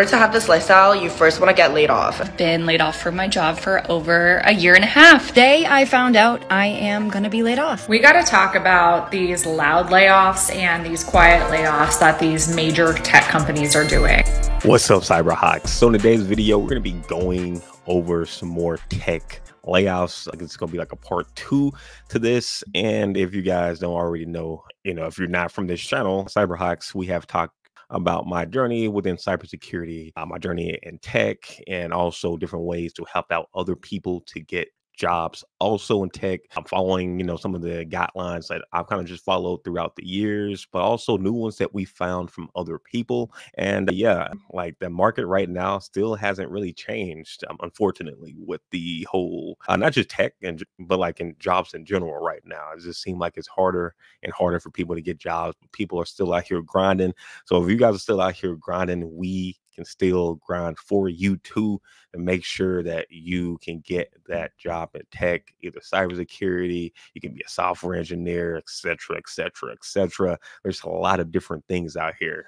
To have this lifestyle, you first want to get laid off. I've been laid off from my job for over a year and a half. Today, I found out I am gonna be laid off. We gotta talk about these loud layoffs and these quiet layoffs that these major tech companies are doing. What's up, Cyberhawks? So in today's video, we're gonna be going over some more tech layoffs. Like, it's gonna be like a part 2 to this. And if you guys don't already know, if you're not from this channel, Cyberhawks, we have talked about my journey within cybersecurity, my journey in tech, and also different ways to help out other people to get jobs also in tech. I'm following, some of the guidelines that I've kind of just followed throughout the years, but also new ones that we found from other people. And yeah, like the market right now still hasn't really changed, unfortunately, with the whole, not just tech, but like in jobs in general right now. It just seems like it's harder and harder for people to get jobs. People are still out here grinding. So if you guys are still out here grinding, we can still grind for you too, to make sure that you can get that job in tech, either cybersecurity, you can be a software engineer, etc., etc., etc. There's a lot of different things out here.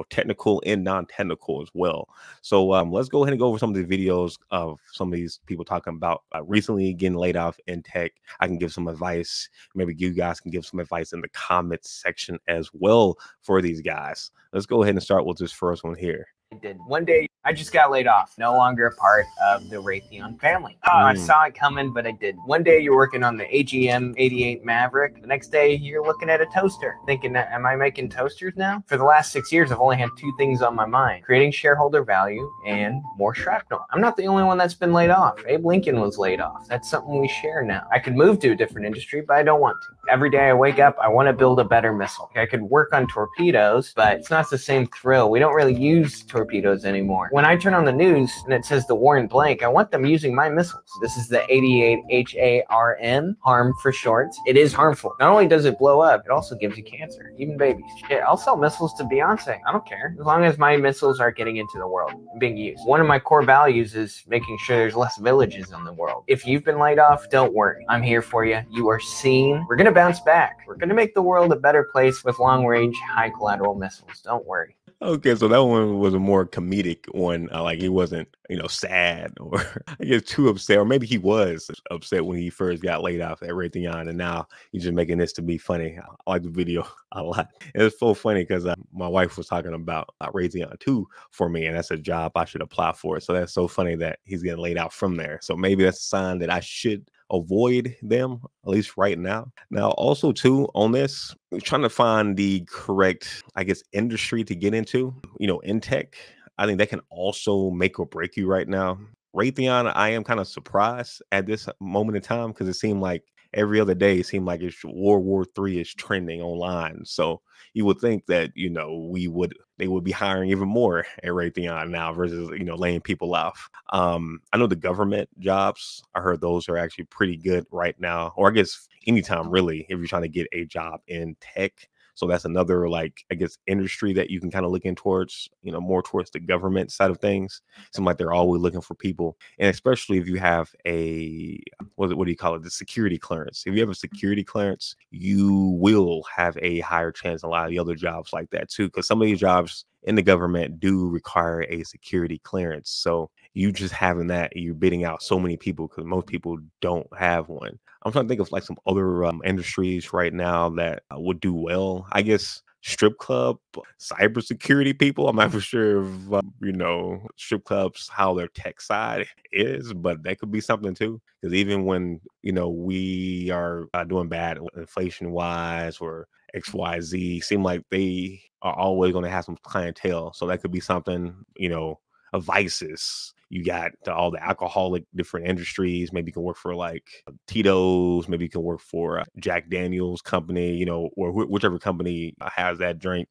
Technical and non-technical as well. So let's go ahead and go over some of the videos of some of these people talking about recently getting laid off in tech. I can give some advice. Maybe you guys can give some advice in the comments section as well for these guys. Let's go ahead and start with this first one here. I did. One day, I just got laid off. No longer a part of the Raytheon family. I saw it coming, but I did. One day, you're working on the AGM 88 Maverick. The next day, you're looking at a toaster, thinking, am I making toasters now? For the last 6 years, I've only had 2 things on my mind: creating shareholder value and more shrapnel. I'm not the only one that's been laid off. Abe Lincoln was laid off. That's something we share now. I could move to a different industry, but I don't want to. Every day I wake up, I want to build a better missile. I could work on torpedoes, but it's not the same thrill. We don't really use torpedoes anymore. When I turn on the news and it says the war in blank, I want them using my missiles. This is the 88 HARM, harm for short. It is harmful. Not only does it blow up, it also gives you cancer, even babies. Shit, I'll sell missiles to Beyonce. I don't care, as long as my missiles are getting into the world and being used. One of my core values is making sure there's less villages in the world. If you've been laid off, don't worry. I'm here for you. You are seen. We're gonna bounce back. We're gonna make the world a better place with long-range, high-collateral missiles. Don't worry. Okay, so that one was a more comedic one. Like he wasn't, sad or I guess too upset, or maybe he was upset when he first got laid off at Raytheon, and now he's just making this to be funny. I like the video a lot. It's so funny because my wife was talking about Raytheon too for me, and that's a job I should apply for. So that's so funny that he's getting laid out from there. So maybe that's a sign that I should avoid them, at least right now. Now, also too, on this, trying to find the correct, I guess, industry to get into, in tech. I think that can also make or break you right now. Raytheon, I am kind of surprised at this moment in time, because it seemed like every other day, it seemed like it's World War III is trending online. So you would think that, they would be hiring even more at Raytheon now versus, laying people off. I know the government jobs, I heard those are actually pretty good right now, or I guess anytime really, if you're trying to get a job in tech. So that's another, industry that you can kind of look in towards, more towards the government side of things. Seems like they're always looking for people. And especially if you have a, what do you call it? The security clearance. If you have a security clearance, you will have a higher chance in a lot of the other jobs like that too. Because some of these jobs in the government do require a security clearance. So you just having that, you're bidding out so many people because most people don't have one. I'm trying to think of some other industries right now that would do well. I guess strip club, cybersecurity people. I'm not for sure if, strip clubs, how their tech side is, but that could be something too. Because even when, we are doing bad inflation wise or XYZ, seem like they are always going to have some clientele. So that could be something, of vices. You got all the alcoholic different industries. Maybe you can work for Tito's. Maybe you can work for Jack Daniel's company, or whichever company has that drink.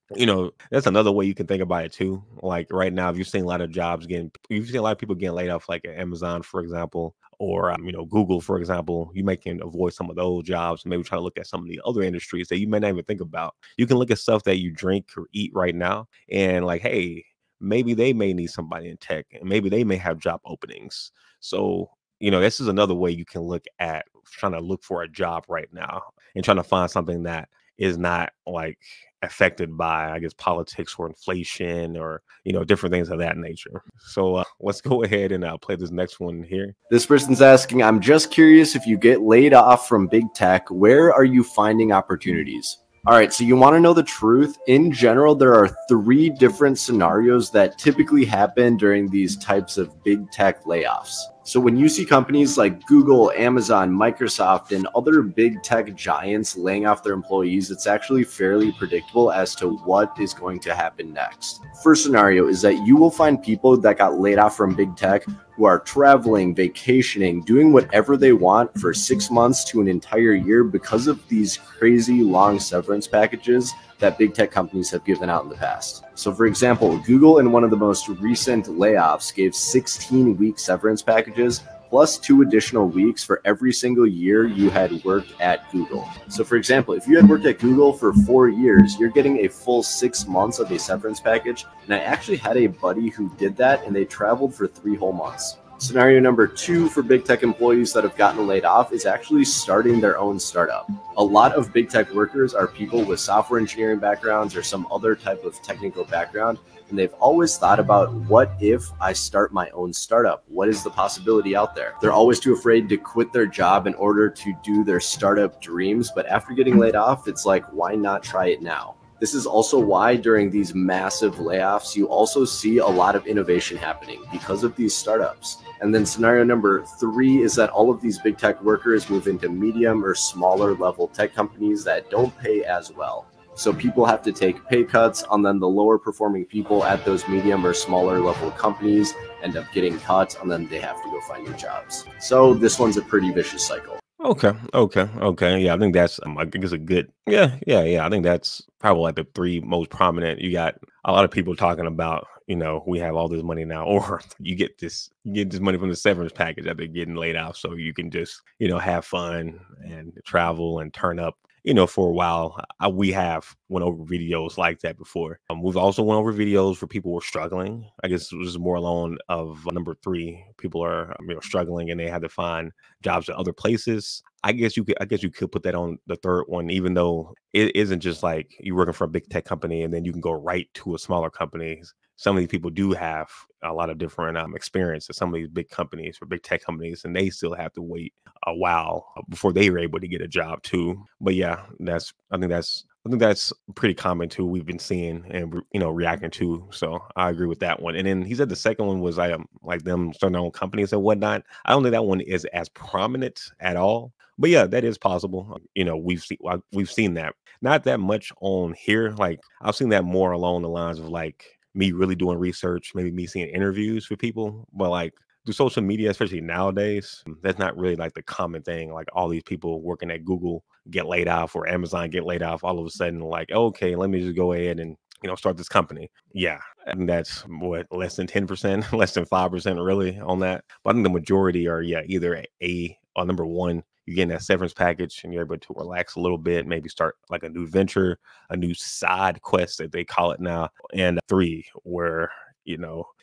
That's another way you can think about it too. Like right now, if you've seen a lot of you've seen a lot of people getting laid off, like at Amazon, for example, or Google, for example. You can avoid some of those jobs. Maybe try to look at some of the other industries that you may not even think about. You can look at stuff that you drink or eat right now, and hey, maybe they may need somebody in tech, and maybe they may have job openings. So, this is another way you can look at trying to look for a job right now and trying to find something that is not affected by, I guess, politics or inflation or, different things of that nature. So let's go ahead and play this next one here. This person's asking, I'm just curious, if you get laid off from big tech, where are you finding opportunities? All right, so you want to know the truth? In general, there are 3 different scenarios that typically happen during these types of big tech layoffs. So when you see companies like Google, Amazon, Microsoft, and other big tech giants laying off their employees, it's actually fairly predictable as to what is going to happen next. First scenario is that you will find people that got laid off from big tech who are traveling, vacationing, doing whatever they want for 6 months to an entire year because of these crazy long severance packages that big tech companies have given out in the past. So for example, Google in one of the most recent layoffs gave 16-week severance packages plus 2 additional weeks for every single year you had worked at Google. So for example, if you had worked at Google for 4 years, you're getting a full 6 months of a severance package. And I actually had a buddy who did that, and they traveled for 3 whole months. Scenario number 2 for big tech employees that have gotten laid off is actually starting their own startup. A lot of big tech workers are people with software engineering backgrounds or some other type of technical background, and they've always thought about, what if I start my own startup? What is the possibility out there? They're always too afraid to quit their job in order to do their startup dreams, but after getting laid off, it's like, why not try it now? This is also why during these massive layoffs, you also see a lot of innovation happening because of these startups. And then scenario number 3 is that all of these big tech workers move into medium or smaller level tech companies that don't pay as well. So people have to take pay cuts, and then the lower performing people at those medium or smaller level companies end up getting cut, and then they have to go find new jobs. So this one's a pretty vicious cycle. Okay. Yeah, I think that's I think it's a good. Yeah. I think that's probably like the 3 most prominent. You got a lot of people talking about, we have all this money now, or you get this money from the severance package after getting laid off, so you can just have fun and travel and turn up. For a while, we have went over videos like that before. We've also went over videos for people who are struggling. I guess this is more along of number 3. People are struggling and they had to find jobs at other places. I guess you could put that on the 3rd one, even though it isn't just like you're working for a big tech company and then you can go right to a smaller company. Some of these people do have a lot of different experience at some of these big companies or big tech companies, and they still have to wait a while before they are able to get a job too. But yeah, I think that's pretty common too. We've been seeing and reacting to. So I agree with that one. And then he said the second one was like them starting their own companies and whatnot. I don't think that one is as prominent at all. But yeah, that is possible. We've seen that. Not that much on here. Like I've seen that more along the lines of like me really doing research, maybe me seeing interviews with people, but like through social media, especially nowadays, that's not really like the common thing. Like all these people working at Google get laid off or Amazon get laid off all of a sudden, like, okay, let me just go ahead and start this company. Yeah, and that's what, less than 10%, less than 5% really on that. But I think the majority are either a or number 1. You're getting that severance package and you're able to relax a little bit, maybe start like a new venture, a new side quest that they call it now. And 3, where,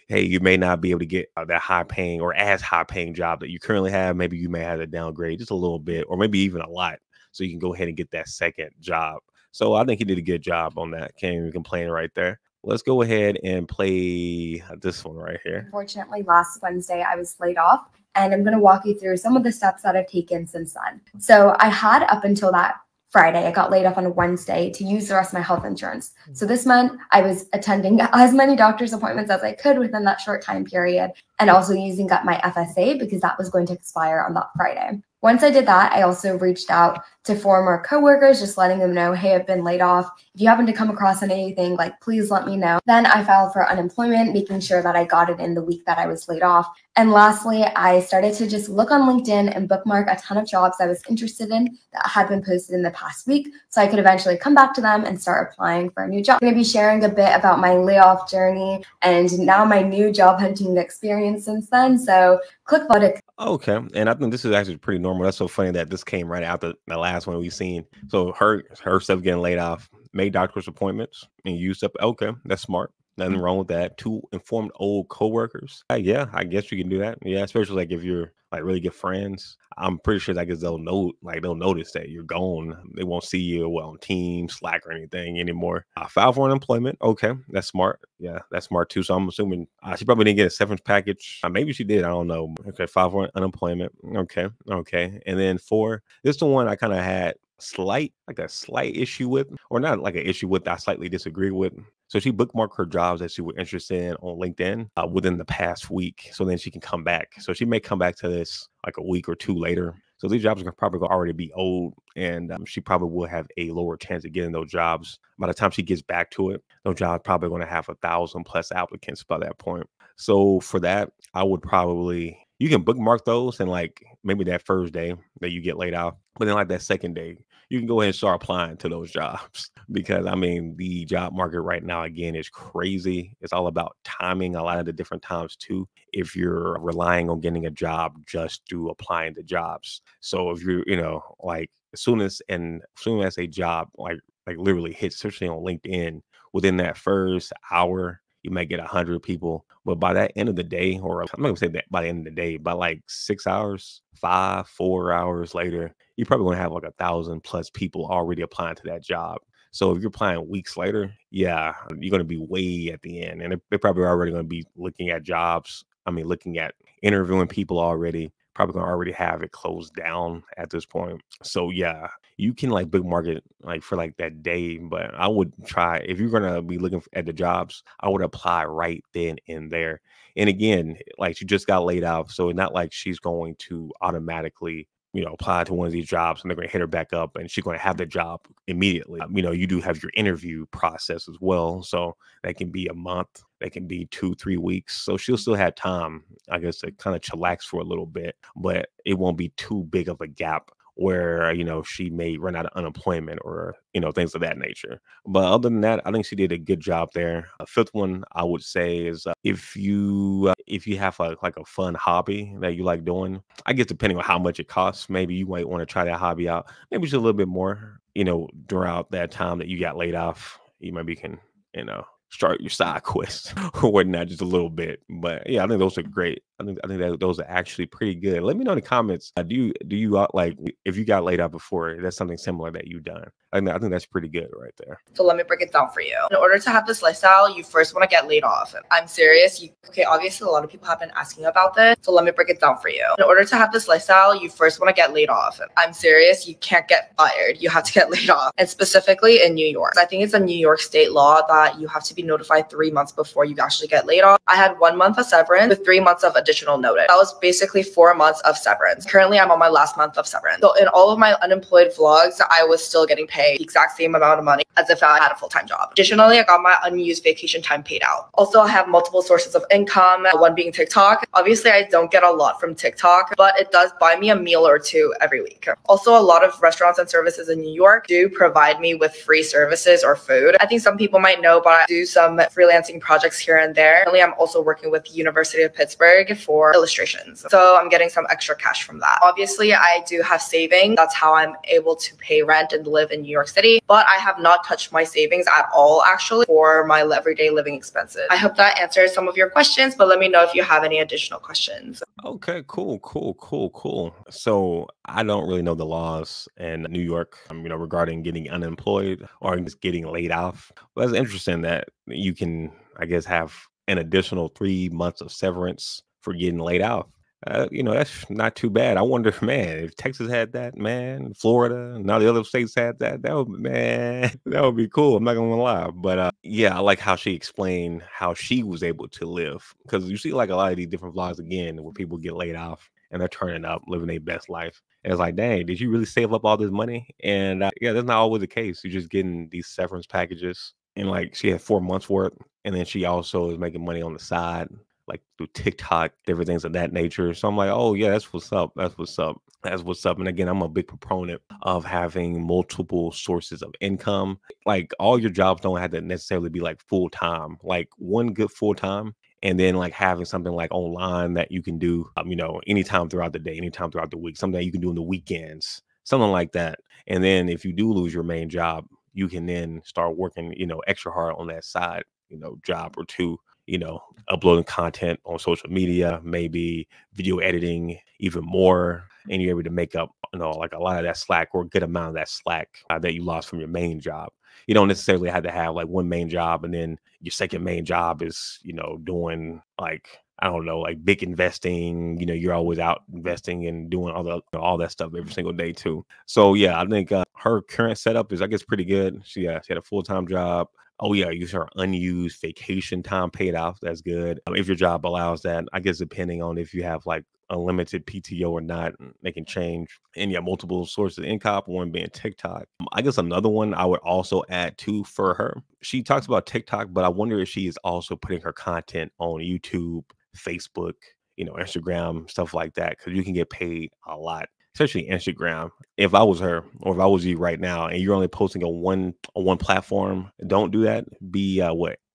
hey, you may not be able to get that high paying or as high paying job that you currently have. Maybe you may have to downgrade just a little bit or maybe even a lot, so you can go ahead and get that second job. So I think he did a good job on that. Can't even complain right there. Let's go ahead and play this one right here. Unfortunately, last Wednesday, I was laid off, and I'm going to walk you through some of the steps that I've taken since then. So I had up until that Friday, I got laid off on a Wednesday to use the rest of my health insurance. So this month I was attending as many doctor's appointments as I could within that short time period, and also using up my FSA because that was going to expire on that Friday. Once I did that, I also reached out to former coworkers, just letting them know, hey, I've been laid off. If you happen to come across anything, like, please let me know. Then I filed for unemployment, making sure that I got it in the week that I was laid off. And lastly, I started to just look on LinkedIn and bookmark a ton of jobs I was interested in that had been posted in the past week, so I could eventually come back to them and start applying for a new job. I'm going to be sharing a bit about my layoff journey and now my new job hunting experience since then. So click below. Okay, and I think this is actually pretty normal. That's so funny that this came right after the last one we've seen. So her stuff getting laid off, made doctor's appointments and used up. Okay, that's smart. Nothing wrong with that. Two informed old coworkers. Yeah, I guess you can do that. Yeah, especially like if you're like really good friends. I'm pretty sure that they'll know, like they'll notice that you're gone. They won't see you on Teams, Slack, or anything anymore. File for unemployment. Okay, that's smart. Yeah, that's smart too. So I'm assuming she probably didn't get a severance package. Maybe she did. I don't know. Okay, file for unemployment. Okay. And then 4. This is the one I kind of had a slight issue with, or not like an issue with, I slightly disagree with. So she bookmarked her jobs that she was interested in on LinkedIn within the past week. So then she can come back. So she may come back to this like a week or 2 later. So these jobs are probably gonna already be old, and she probably will have a lower chance of getting those jobs. By the time she gets back to it, those jobs probably going to have 1,000+ applicants by that point. So for that, I would probably, you can bookmark those and like maybe that first day that you get laid off, but then like that second day, you can go ahead and start applying to those jobs because I mean, the job market right now, again, is crazy. It's all about timing a lot of the different times too. If you're relying on getting a job just through applying to jobs. So if you're, like as soon as a job like literally hits, especially on LinkedIn, within that first hour, you might get 100 people. But by that end of the day, or I'm not gonna say that by the end of the day, by like 6 hours, 4 hours later, you're probably gonna have like 1,000+ people already applying to that job. So if you're applying weeks later, yeah, you're gonna be way at the end. And they're probably already gonna be looking at jobs. I mean, looking at interviewing people already, probably gonna already have it closed down at this point. So yeah, you can like bookmark it like for like that day, but I would try, if you're gonna be looking at the jobs, I would apply right then and there. And again, like she just got laid off, so it's not like she's going to automatically apply to one of these jobs and they're going to hit her back up and she's going to have the job immediately. You do have your interview process as well. So that can be a month, that can be 2-3 weeks. So she'll still have time, I guess, to kind of chillax for a little bit, but it won't be too big of a gap where, she may run out of unemployment or, things of that nature. But other than that, I think she did a good job there. A 5th one I would say is if you have like a fun hobby that you like doing, I guess depending on how much it costs, maybe you might want to try that hobby out. Maybe just a little bit more, throughout that time that you got laid off. You maybe can, start your side quest or whatnot just a little bit. But yeah, I think those are great. I think that those are actually pretty good. Let me know in the comments. Do you like, if you got laid off before, that's something similar that you've done? I think that's pretty good right there. So let me break it down for you. In order to have this lifestyle, you first want to get laid off. I'm serious. Okay, obviously a lot of people have been asking about this. So let me break it down for you. In order to have this lifestyle, you first want to get laid off. I'm serious. You can't get fired. You have to get laid off. And specifically in New York. I think it's a New York state law that you have to be notified 3 months before you actually get laid off. I had 1 month of severance with 3 months of additional notice. That was basically 4 months of severance. Currently, I'm on my last month of severance. So in all of my unemployed vlogs, I was still getting paid the exact same amount of money as if I had a full-time job. Additionally, I got my unused vacation time paid out. Also, I have multiple sources of income, one being TikTok. Obviously, I don't get a lot from TikTok, but it does buy me a meal or 2 every week. Also, a lot of restaurants and services in New York do provide me with free services or food. I think some people might know, but I do some freelancing projects here and there. Currently, I'm also working with the University of Pittsburgh for illustrations. So I'm getting some extra cash from that. Obviously, I do have savings. That's how I'm able to pay rent and live in New York City. But I have not touched my savings at all, actually, for my everyday living expenses. I hope that answers some of your questions, but let me know if you have any additional questions. Okay, cool. So I don't really know the laws in New York, regarding getting unemployed or just getting laid off. But it's interesting that you can, I guess, have an additional 3 months of severance for getting laid off. That's not too bad. I wonder, man, if Texas had that, man, Florida, and all the other states had that, that would be cool. I'm not gonna lie. But yeah, I like how she explained how she was able to live, because you see like a lot of these different vlogs again where people get laid off and they're turning up, living their best life. And it's like, dang, did you really save up all this money? And yeah, that's not always the case. You're just getting these severance packages, and like she had 4 months worth, and then she also is making money on the side, like through TikTok, different things of that nature. So I'm like, oh yeah, that's what's up. And again, I'm a big proponent of having multiple sources of income. Like all your jobs don't have to necessarily be like full time. Like one good full time, and then like having something like online that you can do, anytime throughout the day, anytime throughout the week, something that you can do in the weekends, something like that. And then if you do lose your main job, you can then start working, extra hard on that side, job or two, uploading content on social media, maybe video editing even more, and you're able to make up, like a lot of that slack or a good amount of that slack that you lost from your main job. You don't necessarily have to have like one main job and then your second main job is, doing like, I don't know, like big investing. You're always out investing and doing all that stuff every single day too. So yeah, I think her current setup is, I guess, pretty good. She had a full-time job. Oh yeah, use her unused vacation time paid off. That's good. If your job allows that, I guess, depending on if you have like unlimited PTO or not, they can change. And yeah, multiple sources of income, one being TikTok. I guess another one I would also add to for her. She talks about TikTok, but I wonder if she is also putting her content on YouTube, Facebook, Instagram, stuff like that, because you can get paid a lot, especially Instagram. If I was her, or if I was you right now, and you're only posting on one platform, don't do that. Be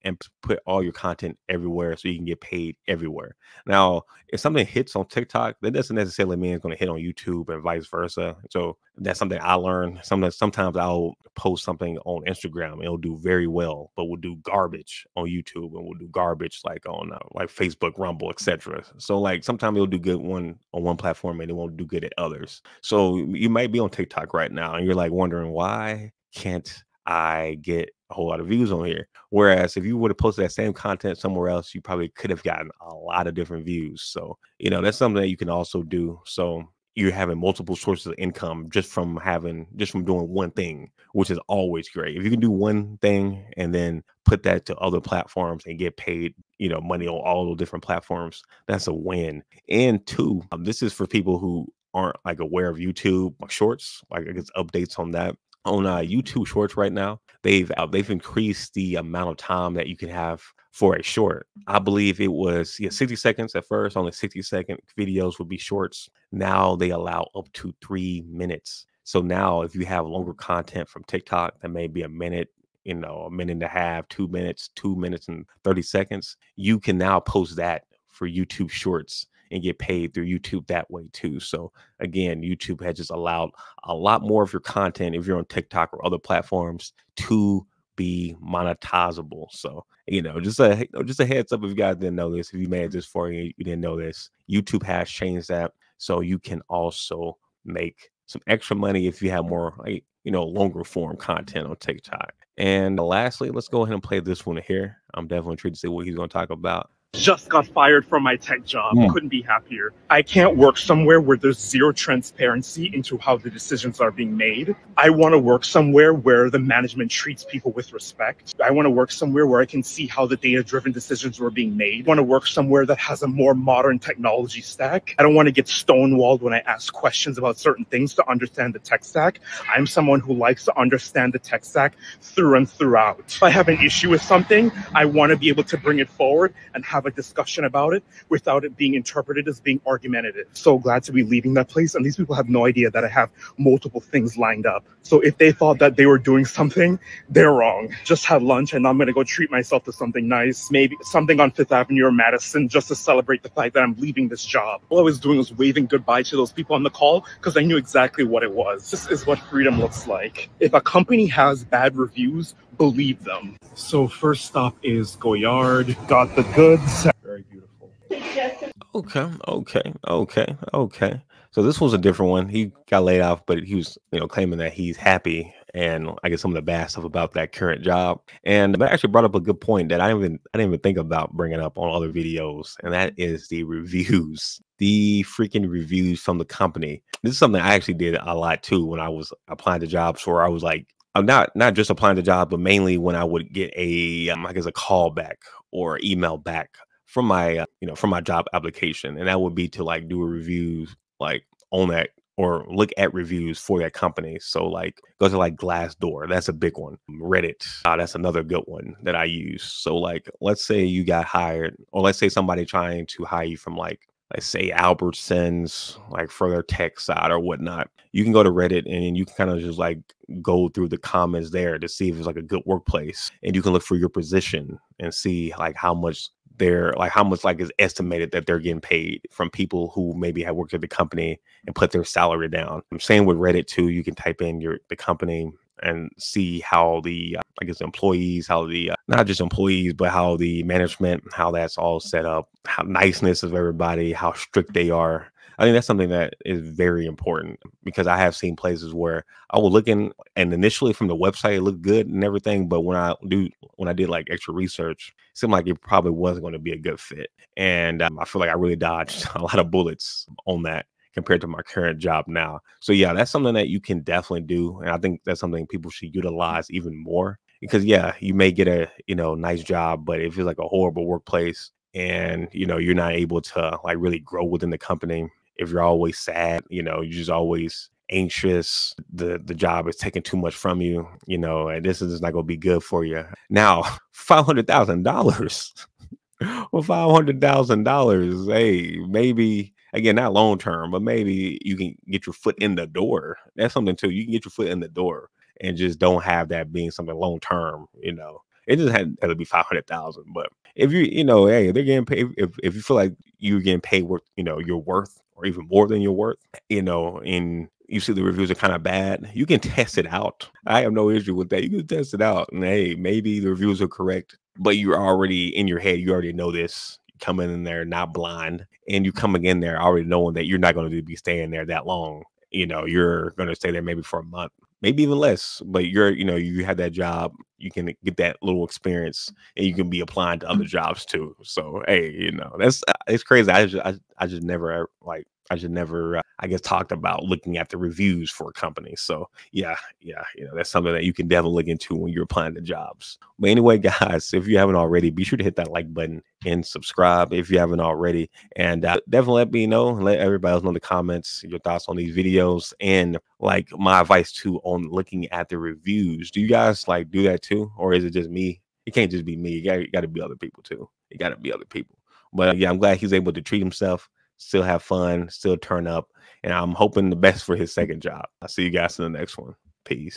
and put all your content everywhere so you can get paid everywhere. Now, if something hits on TikTok, that doesn't necessarily mean it's going to hit on YouTube and vice versa. So that's something I learned. Sometimes I'll post something on Instagram and it'll do very well, but we'll do garbage on YouTube and we'll do garbage like on like Facebook, Rumble, etc. So like sometimes it'll do good on one platform and it won't do good at others. So you might be on TikTok right now and you're like wondering, why can't I get a whole lot of views on here? Whereas if you would have posted that same content somewhere else, you probably could have gotten a lot of different views. So, that's something that you can also do. So you're having multiple sources of income just from doing one thing, which is always great. If you can do one thing and then put that to other platforms and get paid, money on all those different platforms, that's a win. And two, this is for people who aren't like aware of YouTube Shorts, like I guess updates on that. On YouTube Shorts right now, they've increased the amount of time that you can have for a short. I believe it was 60 seconds at first. Only 60-second videos would be shorts. Now they allow up to 3 minutes. So now if you have longer content from TikTok that may be a minute, a minute and a half, 2 minutes, 2 minutes and 30 seconds, you can now post that for YouTube Shorts and get paid through YouTube that way too. So again, YouTube has just allowed a lot more of your content, if you're on TikTok or other platforms, to be monetizable. So, just a heads up if you guys didn't know this, if you made it this far and you didn't know this, YouTube has changed that. So you can also make some extra money if you have more, longer form content on TikTok. And lastly, let's go ahead and play this one here. I'm definitely intrigued to see what he's going to talk about. Just got fired from my tech job. Couldn't be happier. I can't work somewhere where there's zero transparency into how the decisions are being made. I want to work somewhere where the management treats people with respect. I want to work somewhere where I can see how the data-driven decisions were being made. I want to work somewhere that has a more modern technology stack. I don't want to get stonewalled when I ask questions about certain things to understand the tech stack. I'm someone who likes to understand the tech stack through and throughout. If I have an issue with something, I want to be able to bring it forward and have a discussion about it without it being interpreted as being argumentative. So glad to be leaving that place. And these people have no idea that I have multiple things lined up. So if they thought that they were doing something, they're wrong. Just had lunch and I'm going to go treat myself to something nice, maybe something on Fifth Avenue or Madison, just to celebrate the fact that I'm leaving this job. All I was doing was waving goodbye to those people on the call because I knew exactly what it was. This is what freedom looks like. If a company has bad reviews, believe them. So first stop is Goyard. Got the goods. Very beautiful. Okay. So this was a different one. He got laid off, but he was, claiming that he's happy, and I guess some of the bad stuff about that current job. And that actually brought up a good point that I didn't even think about bringing up on other videos, and that is the reviews. The freaking reviews from the company. This is something I actually did a lot too when I was applying to jobs, where I was like, I'm not just applying to job, but mainly when I would get a call back or email back from my from my job application, and that would be to like do a review like on that or look at reviews for that company. So like go to like Glassdoor, that's a big one. Reddit, that's another good one that I use. So like let's say you got hired, or let's say somebody trying to hire you from like, let's say Albertsons, like for their tech side or whatnot. You can go to Reddit and you can kind of just like go through the comments there to see if it's like a good workplace, and you can look for your position and see like how much is estimated that they're getting paid from people who maybe have worked at the company and put their salary down. I'm saying with Reddit too, you can type in the company and see how the I guess employees, how the not just employees, but how the management, how that's all set up, how niceness of everybody, how strict they are. I think that's something that is very important because I have seen places where I was looking and initially from the website it looked good and everything, but when I did like extra research, it seemed like it probably wasn't going to be a good fit. And I feel like I really dodged a lot of bullets on that compared to my current job now. So yeah, that's something that you can definitely do, and I think that's something people should utilize even more because yeah, you may get a nice job, but it feels like a horrible workplace, and you're not able to like really grow within the company. If you're always sad, you're just always anxious, the job is taking too much from you, and this is not going to be good for you. Now, $500,000. Well, $500,000, hey, maybe again, not long term, but maybe you can get your foot in the door. That's something too. You can get your foot in the door and just don't have that being something long term. It just had to be 500,000. But if hey, they're getting paid. If you feel like you're getting paid what you're worth, or even more than you're worth, and you see the reviews are kind of bad, you can test it out. I have no issue with that. You can test it out, and hey, maybe the reviews are correct, but you're already in your head. You already know this. You're coming in there not blind, and you're coming in there already knowing that you're not going to be staying there that long. You're going to stay there maybe for a month, maybe even less. But you have that job. You can get that little experience, and you can be applying to other jobs too. So hey, that's it's crazy. I just never I just never I guess talked about looking at the reviews for a company. So yeah, that's something that you can definitely look into when you're applying to jobs. But anyway, guys, if you haven't already, be sure to hit that like button and subscribe if you haven't already, and definitely let me know and let everybody else know in the comments your thoughts on these videos and like my advice too on looking at the reviews. Do you guys like do that too, or is it just me? It can't just be me. You got to be other people too. You got to be other people. But yeah, I'm glad he's able to treat himself, still have fun, still turn up, and I'm hoping the best for his second job. I'll see you guys in the next one. Peace.